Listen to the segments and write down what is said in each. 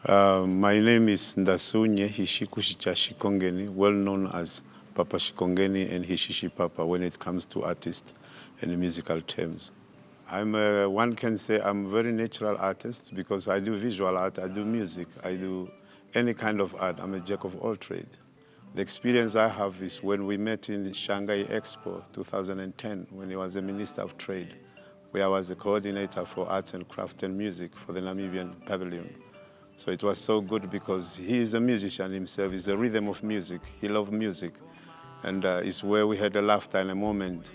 My name is Ndasunye Hishikushija Shikongeni, well known as Papa Shikongeni and Hishishi Papa when it comes to artists and musical terms. One can say I'm a very natural artist because I do visual art, I do music, I do any kind of art. I'm a jack of all trades. The experience I have is when we met in Shanghai Expo 2010 when he was a Minister of Trade, where I was the coordinator for arts and craft and music for the Namibian Pavilion. So it was so good because he is a musician himself, he's a rhythm of music, he loved music. And it's where we had a laughter and a moment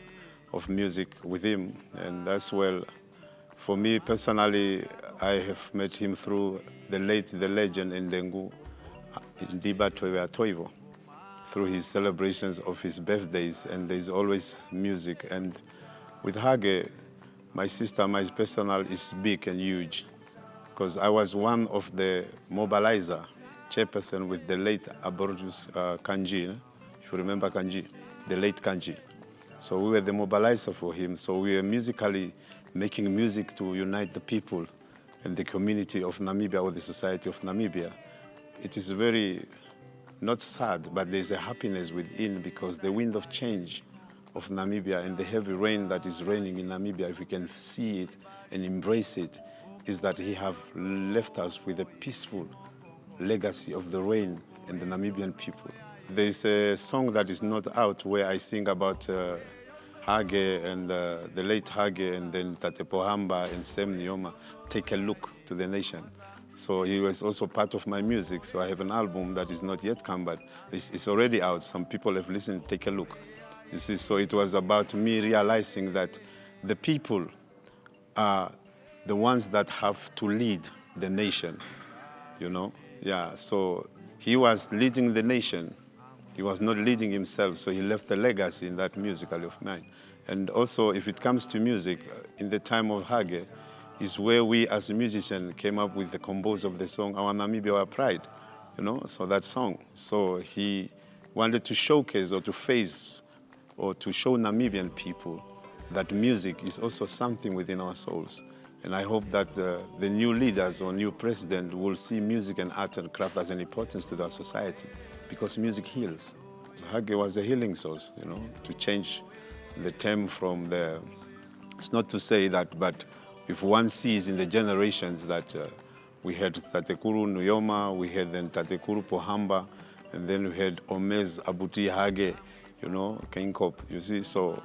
of music with him. And that's well, for me personally, I have met him through the legend Ndengu, Ndiba Toivo Toivo, through his celebrations of his birthdays, and there's always music. And with Hage, my sister, my personal is big and huge, because I was one of the mobilizer, chairperson with the late Aborjus Kanji, if you remember Kanji, the late Kanji. So we were the mobilizer for him. So we were musically making music to unite the people and the community of Namibia or the society of Namibia. It is very, not sad, but there's a happiness within because the wind of change of Namibia and the heavy rain that is raining in Namibia, if we can see it and embrace it, is that he have left us with a peaceful legacy of the rain and the Namibian people. There's a song that is not out where I sing about Hage and the late Hage and then Tate Pohamba and Sem Nyoma, Take a Look to the Nation. So he was also part of my music. So I have an album that is not yet come, but it's already out. Some people have listened, Take a Look. You see, so it was about me realizing that the people are the ones that have to lead the nation, you know? Yeah, so he was leading the nation. He was not leading himself, so he left a legacy in that musical of mine. And also, if it comes to music, in the time of Hage, is where we as a musician came up with the compose of the song, Our Namibia, Our Pride, you know, so that song. So he wanted to showcase or to face or to show Namibian people that music is also something within our souls. And I hope that the new leaders or new president will see music and art and craft as an importance to our society because music heals. Hage was a healing source, you know, to change the term from the, it's not to say that, but if one sees in the generations that we had Tatekuru Nuyoma, we had then Tatekuru Pohamba, and then we had Omez Abuti Hage, you know, Geingob, you see, so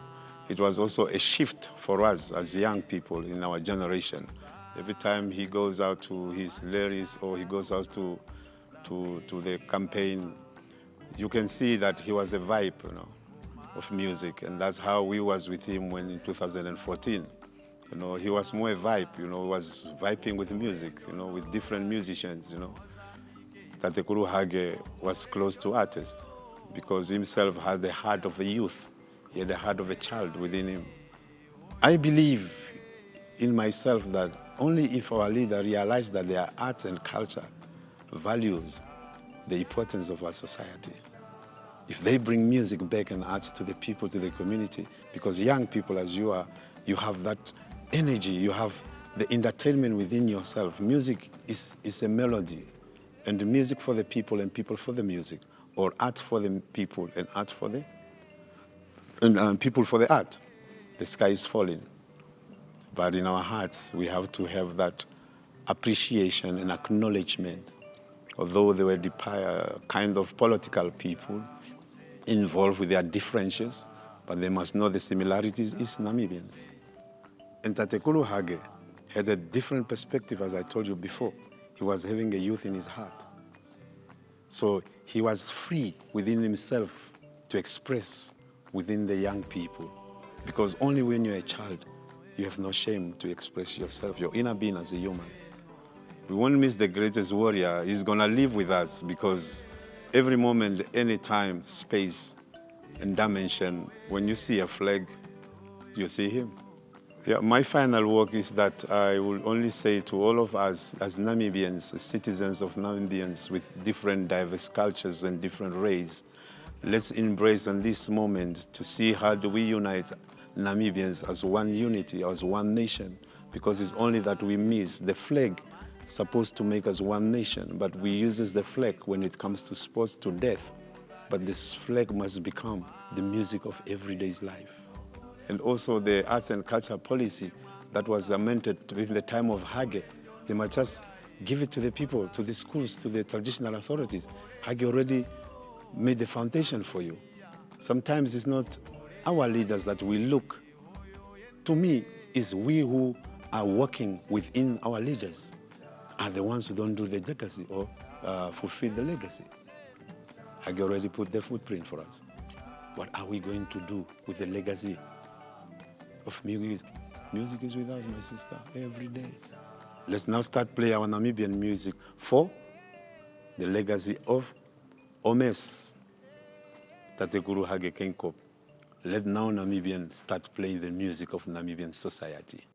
it was also a shift for us as young people in our generation. Every time he goes out to his rallies or he goes out to the campaign, you can see that he was a vibe, you know, of music, and that's how we was with him when in 2014. You know, he was more a vibe, you know, he was vibing with music, you know, with different musicians, you know. Tatekuru Hage was close to artists because himself had the heart of a youth. He had the heart of a child within him. I believe in myself that only if our leader realizes that their arts and culture values the importance of our society, if they bring music back and arts to the people, to the community, because young people as you are, you have that energy, you have the entertainment within yourself. Music is a melody, and the music for the people and people for the music, or art for the people and art for the and people for the art. The sky is falling. But in our hearts, we have to have that appreciation and acknowledgement. Although they were kind of political people involved with their differences, but they must know the similarities is Namibians. And Tatekuru Hage had a different perspective, as I told you before. He was having a youth in his heart. So he was free within himself to express within the young people. Because only when you're a child, you have no shame to express yourself, your inner being as a human. We won't miss the greatest warrior. He's gonna live with us because every moment, any time, space, and dimension, when you see a flag, you see him. Yeah, my final work is that I will only say to all of us as Namibians, as citizens of Namibians with different diverse cultures and different races, let's embrace in this moment to see how do we unite Namibians as one unity, as one nation, because it's only that we miss the flag supposed to make us one nation, but we use the flag when it comes to sports to death. But this flag must become the music of everyday's life. And also the arts and culture policy that was amended in the time of Hage, they must just give it to the people, to the schools, to the traditional authorities. Hage already made the foundation for you. Sometimes it's not our leaders that we look. To me, it's we who are working within our leaders are the ones who don't do the legacy or fulfill the legacy. Hage already put the footprint for us. What are we going to do with the legacy of music? Music is with us, my sister, every day. Let's now start playing our Namibian music for the legacy of Omes, Tatekuru Hage Geingob. Let now Namibians start playing the music of Namibian society.